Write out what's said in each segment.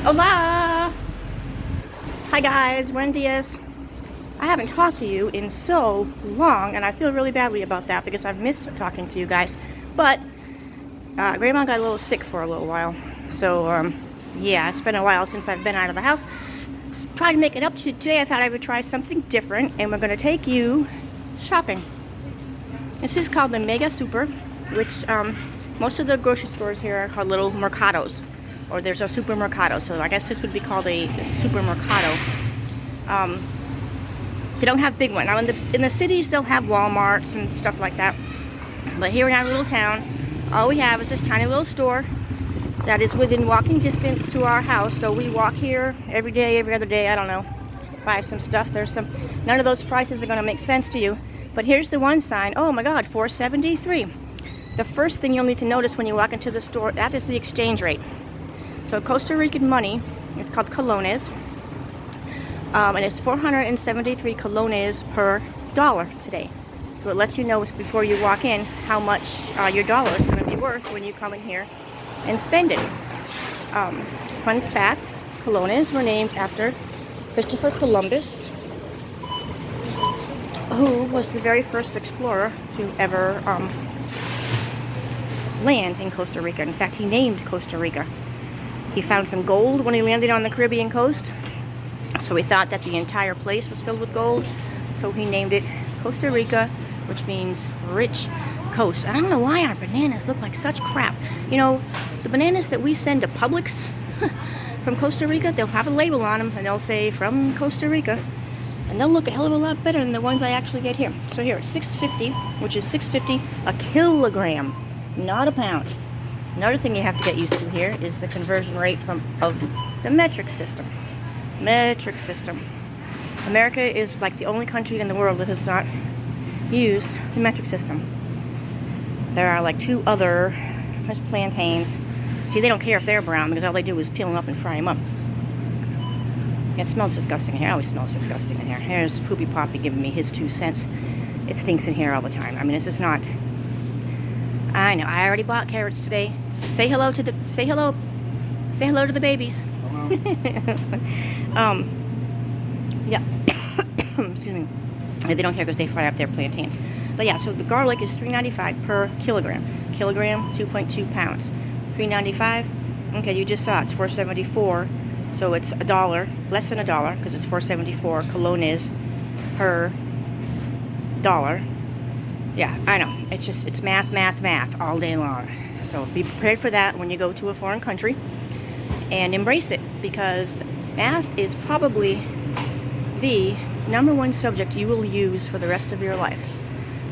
Hola! Hi guys, buen dias. I haven't talked to you in so long, and I feel really badly about that because I've missed talking to you guys. But Grandma got a little sick for a little while, so yeah, it's been a while since I've been out of the house. Trying to make it up to today. I thought I would try something different, and we're going to take you shopping. This is called the Mega Super, which most of the grocery stores here are called little mercados, or there's a supermercado. So I guess this would be called a supermercado. They don't have big one. Now in the cities they'll have Walmarts and stuff like that, but here in our little town, all we have is this tiny little store that is within walking distance to our house. So we walk here every day, every other day, I don't know, buy some stuff. None of those prices are going to make sense to you. But here's the one sign. Oh my God, $4.73. The first thing you'll need to notice when you walk into the store, that is the exchange rate. So Costa Rican money is called colones, and it's 473 colones per dollar today. So it lets you know before you walk in how much your dollar is going to be worth when you come in here and spend it. Fun fact, colones were named after Christopher Columbus, who was the very first explorer to ever land in Costa Rica. In fact, he named Costa Rica. He found some gold when he landed on the Caribbean coast, so he thought that the entire place was filled with gold, so he named it Costa Rica, which means rich coast. I don't know why our bananas look like such crap. You know, the bananas that we send to Publix from Costa Rica, they'll have a label on them and they'll say from Costa Rica, and they'll look a hell of a lot better than the ones I actually get here. So here it's $6.50, which is $6.50 a kilogram, not a pound. Another thing you have to get used to here is the conversion rate of the metric system. Metric system. America is like the only country in the world that does not use the metric system. There are like two other, there's plantains. See, they don't care if they're brown because all they do is peel them up and fry them up. It smells disgusting in here. It always smells disgusting in here. Here's Poopy Poppy giving me his 2 cents. It stinks in here all the time. I mean, this is not... I know. I already bought carrots today. Say hello to the babies. Hello. Yeah. Excuse me. They don't care because they fry up their plantains. But yeah, so the garlic is $3.95 per kilogram. Kilogram, 2.2 pounds. $3.95. Okay, you just saw it's $4.74. So it's $1, less than $1, because it's $4.74 colones per dollar. Yeah, I know. It's math all day long. So be prepared for that when you go to a foreign country, and embrace it, because math is probably the #1 subject you will use for the rest of your life.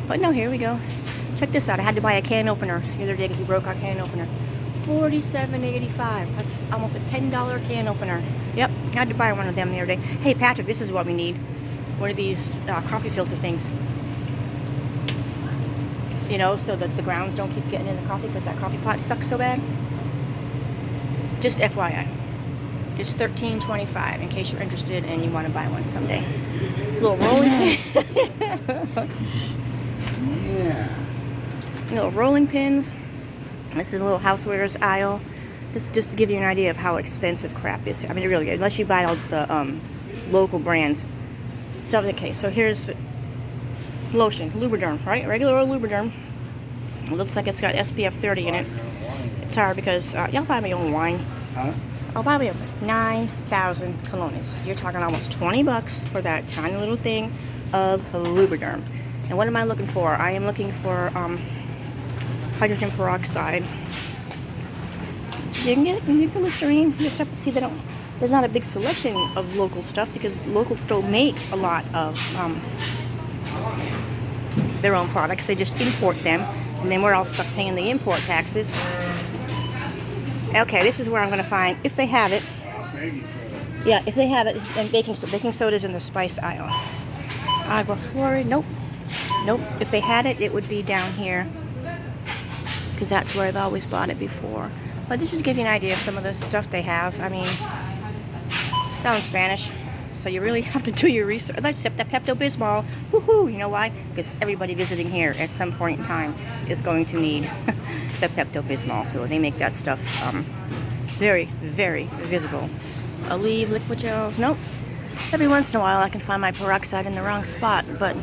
But no, here we go. Check this out. I had to buy a can opener the other day because we broke our can opener. $47.85. That's almost a $10 can opener. Yep, had to buy one of them the other day. Hey Patrick, this is what we need. One of these coffee filter things. You know, so that the grounds don't keep getting in the coffee because that coffee pot sucks so bad. Just FYI. It's $13.25 in case you're interested and you want to buy one someday. Little rolling pin. Yeah. Little rolling pins. This is a little housewares aisle. This is just to give you an idea of how expensive crap is. I mean, really, unless you buy all the local brands. So, okay, so here's lotion, Lubriderm, right? Regular old Lubriderm. It looks like it's got SPF 30 in it. It's hard because y'all buy me own wine. Huh? I'll buy me 9,000 colones. You're talking almost $20 for that tiny little thing of Lubriderm. And what am I looking for? I am looking for hydrogen peroxide. You can get Listerine. You just have to see there's not a big selection of local stuff because locals don't make a lot of their own products. They just import them, and then we're all stuck paying the import taxes. Okay, this is where I'm going to find, if they have it. Yeah, if they have it, and baking soda is in the spice aisle. Iberfloride, nope. If they had it, it would be down here, because that's where I've always bought it before. But this just gives you an idea of some of the stuff they have. I mean, it's all in Spanish, so you really have to do your research. Except that Pepto-Bismol, woohoo! You know why? Because everybody visiting here at some point in time is going to need the Pepto-Bismol. So they make that stuff Very, very visible. Aleve liquid gels, nope. Every once in a while I can find my peroxide in the wrong spot, but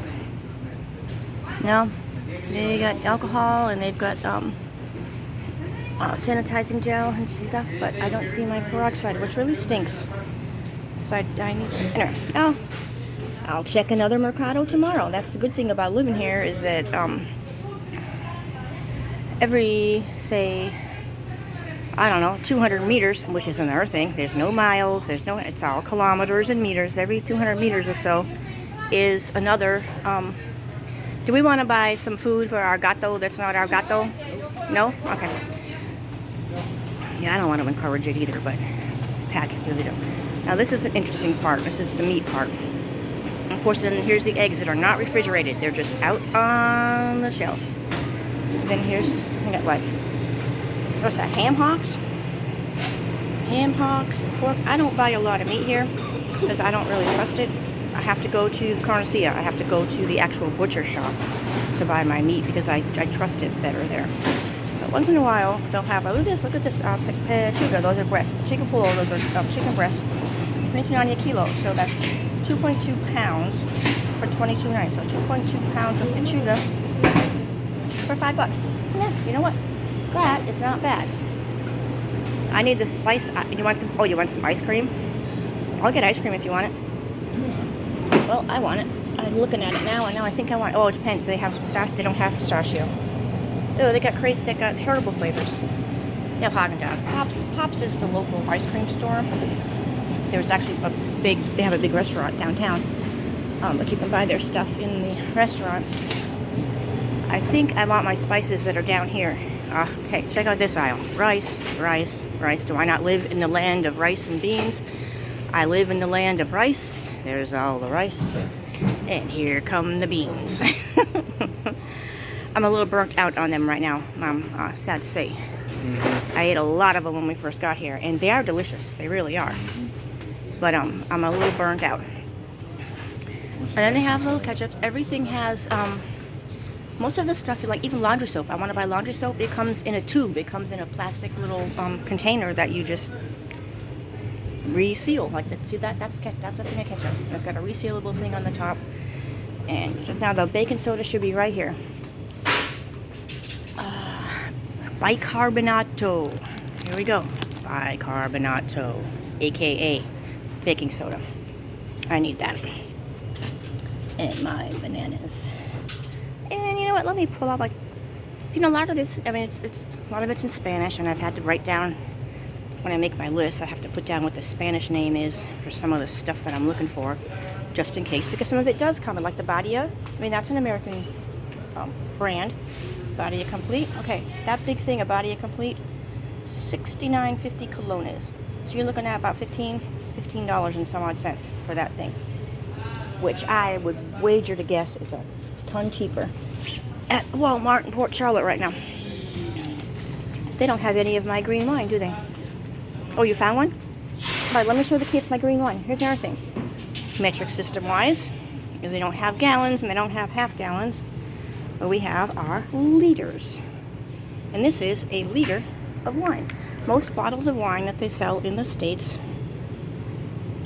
no. They got alcohol and they've got sanitizing gel and stuff, but I don't see my peroxide, which really stinks. So I need to, anyway, I'll check another Mercado tomorrow. That's the good thing about living here, is that every, say, I don't know, 200 meters, which is another thing. There's no miles, it's all kilometers and meters. Every 200 meters or so is another, do we want to buy some food for our gato that's not our gato? No? Okay. Yeah, I don't want to encourage it either, but Patrick really don't. Now this is an interesting part. This is the meat part. Of course, then here's the eggs that are not refrigerated. They're just out on the shelf. Then here's, I got what? What's that? Ham hocks? Ham hocks, pork. I don't buy a lot of meat here because I don't really trust it. I have to go to the carniceria. I have to go to the actual butcher shop to buy my meat because I trust it better there. But once in a while, they'll have, look at this, pechuga, those are breasts. Chicken pulo, those are chicken breasts. $22.90 a kilo, so that's 2.2 pounds for $22.90. So 2.2 pounds of pechuga for $5. Yeah, you know what? That is not bad. I need the spice. You want some? Oh, you want some ice cream? I'll get ice cream if you want it. Well, I want it. I'm looking at it now, and now I think I want. Oh, it depends. They have pistachio. They don't have pistachio. Oh, they got crazy. They got horrible flavors. They have Haagen-Dazs. Pops is the local ice cream store. There's actually they have a big restaurant downtown. But you can buy their stuff in the restaurants. I think I want my spices that are down here. Okay, check out this aisle. Rice, rice, rice. Do I not live in the land of rice and beans? I live in the land of rice. There's all the rice. And here come the beans. I'm a little burnt out on them right now. I'm sad to say. I ate a lot of them when we first got here, and they are delicious. They really are. But I'm a little burnt out. And then they have little ketchups. Everything has most of the stuff, like even laundry soap. I want to buy laundry soap. It comes in a tube. It comes in a plastic little container that you just reseal. Like that. See that? That's a thing of ketchup. It's got a resealable thing on the top. And just now the baking soda should be right here. Bicarbonato. Here we go. Bicarbonato, aka baking soda. I need that. And my bananas. And you know what? Let me pull out like, you know, a lot of this. I mean, it's a lot of it's in Spanish, and I've had to write down when I make my list. I have to put down what the Spanish name is for some of the stuff that I'm looking for, just in case, because some of it does come in, like the Badia. I mean, that's an American brand. Badia Complete. Okay, that big thing, a Badia Complete, $69.50 colones. So you're looking at about $15 and some odd cents for that thing, which I would wager to guess is a ton cheaper at Walmart in Port Charlotte right now. They don't have any of my green wine, do they? Oh, you found one? All right, let me show the kids my green wine. Here's another thing. Metric system wise, because they don't have gallons and they don't have half gallons, but we have our liters. And this is a liter of wine. Most bottles of wine that they sell in the States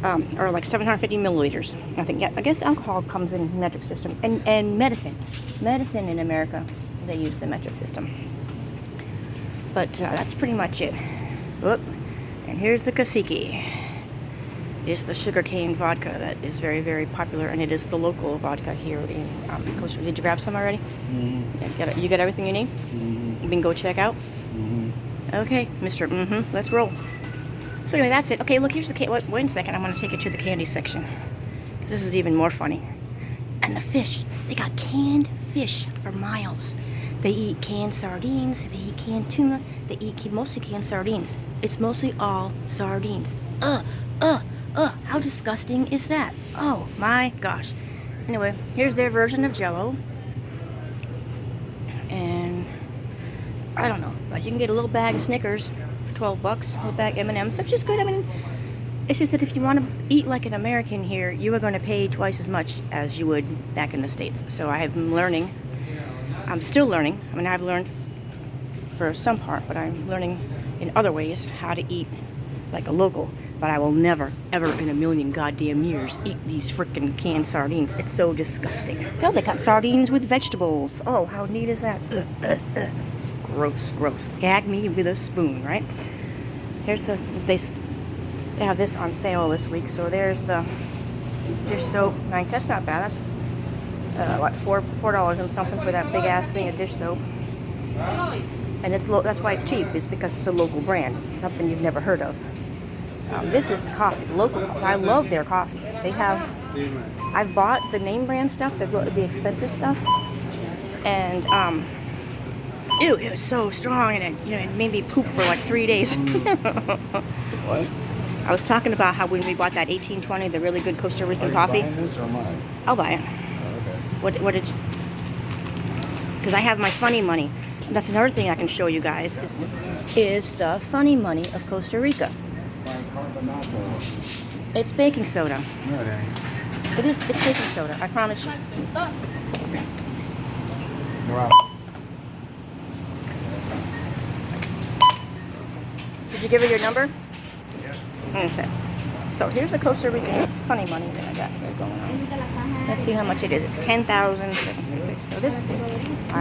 are like 750 milliliters. I think, yeah, I guess alcohol comes in metric system. And medicine. Medicine in America, they use the metric system. But that's pretty much it. Oop. And here's the Cacique. It's the sugarcane vodka that is very, very popular, and it is the local vodka here in Costa Rica. Did you grab some already? Mm-hmm. You got everything you need? Mm-hmm. You can go check out? Mm-hmm. Okay, Mr. Mm-hmm. Let's roll. So anyway, that's it. Okay, look, here's the candy. Wait a second. I'm going to take you to the candy section. This is even more funny. And the fish. They got canned fish for miles. They eat canned sardines. They eat canned tuna. They eat mostly canned sardines. It's mostly all sardines. How disgusting is that? Oh my gosh. Anyway, here's their version of Jell-O. And I don't know, but you can get a little bag of Snickers for $12, a little bag of M&Ms, which is good. I mean, it's just that if you want to eat like an American here, you are going to pay twice as much as you would back in the States. So I have been learning. I'm still learning. I mean, I've learned for some part, but I'm learning in other ways how to eat like a local. But I will never, ever in a million goddamn years eat these frickin' canned sardines. It's so disgusting. Oh, they got sardines with vegetables. Oh, how neat is that? Gross, gross. Gag me with a spoon, right? Here's they have this on sale this week. So there's the dish soap. That's not bad. That's what, $4 and something for that big ass thing of dish soap. And it's that's why it's cheap. Is because it's a local brand. It's something you've never heard of. This is the coffee, local coffee. I love their coffee. They have, I've bought the name brand stuff, the expensive stuff, and ew, it was so strong, and it made me poop for like 3 days. What? I was talking about how when we bought that 1820, the really good Costa Rican coffee. Are you buying this or mine? I'll buy it. Oh, okay. What did you? Because I have my funny money. That's another thing I can show you guys is the funny money of Costa Rica. It's baking soda. No, it ain't. It's baking soda, I promise you. You're out. Did you give her your number? Yeah. Okay. So here's the Costa Rican funny money that I got here going on. Let's see how much it is. It's 10,000. So this,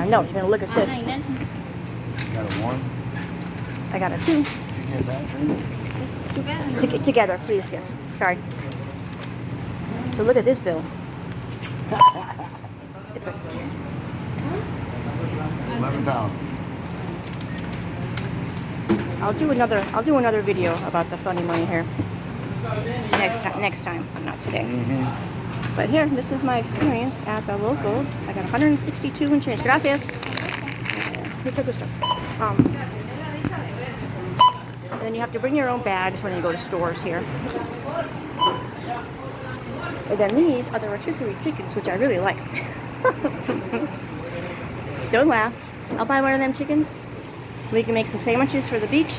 no, you're gonna look at this. Got a 1? I got a 2. Did you get that too? Together, please, yes. Sorry. So look at this bill. It's a 11,000. I'll do another video about the funny money here. Next time, but not today. But here, this is my experience at the local. I got 162 and change. Gracias. Here, take this stuff. And then you have to bring your own bags when you go to stores here. And then these are the rotisserie chickens, which I really like. Don't laugh. I'll buy one of them chickens. We can make some sandwiches for the beach,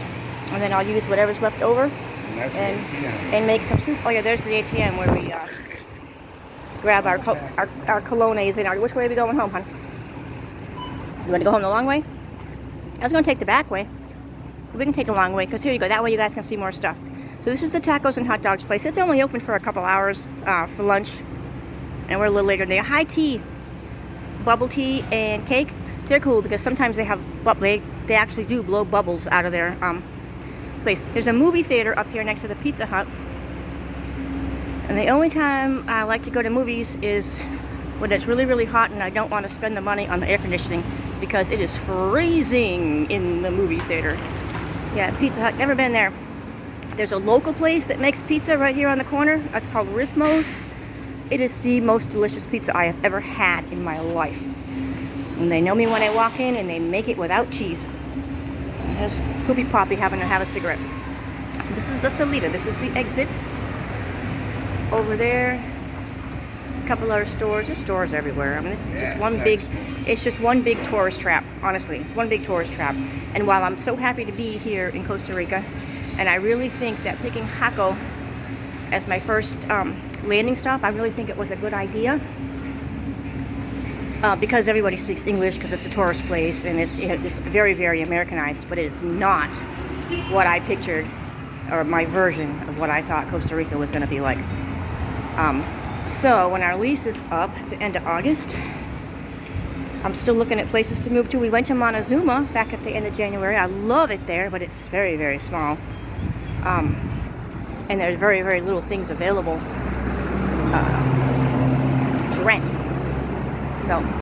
and then I'll use whatever's left over and make some soup. Oh yeah, there's the ATM where we grab our colones and our. Which way are we going home, hon? You want to go home the long way? I was going to take the back way. We can take the long way because here you go. That way you guys can see more stuff. So this is the tacos and hot dogs place. It's only open for a couple hours for lunch, and we're a little later. They have high tea, bubble tea, and cake. They're cool because sometimes they have they actually do blow bubbles out of their place. There's a movie theater up here next to the Pizza Hut, and the only time I like to go to movies is when it's really, really hot and I don't want to spend the money on the air conditioning because it is freezing in the movie theater. Yeah, Pizza Hut, never been there. There's a local place that makes pizza right here on the corner. It's called Rhythmos. It is the most delicious pizza I have ever had in my life. And they know me when I walk in, and they make it without cheese. There's Poopy Poppy having to have a cigarette. So this is the Salida. This is the exit. Over there, a couple other stores. There's stores everywhere. I mean, this is just one big. It's just one big tourist trap. Honestly, it's one big tourist trap. And while I'm so happy to be here in Costa Rica, and I really think that picking Jaco as my first landing stop, I really think it was a good idea. Because everybody speaks English, because it's a tourist place, and it's very, very Americanized, but it is not what I pictured, or my version of what I thought Costa Rica was going to be like. So when our lease is up at the end of August, I'm still looking at places to move to. We went to Montezuma back at the end of January. I love it there, but it's very, very small. And there's very, very little things available to rent. So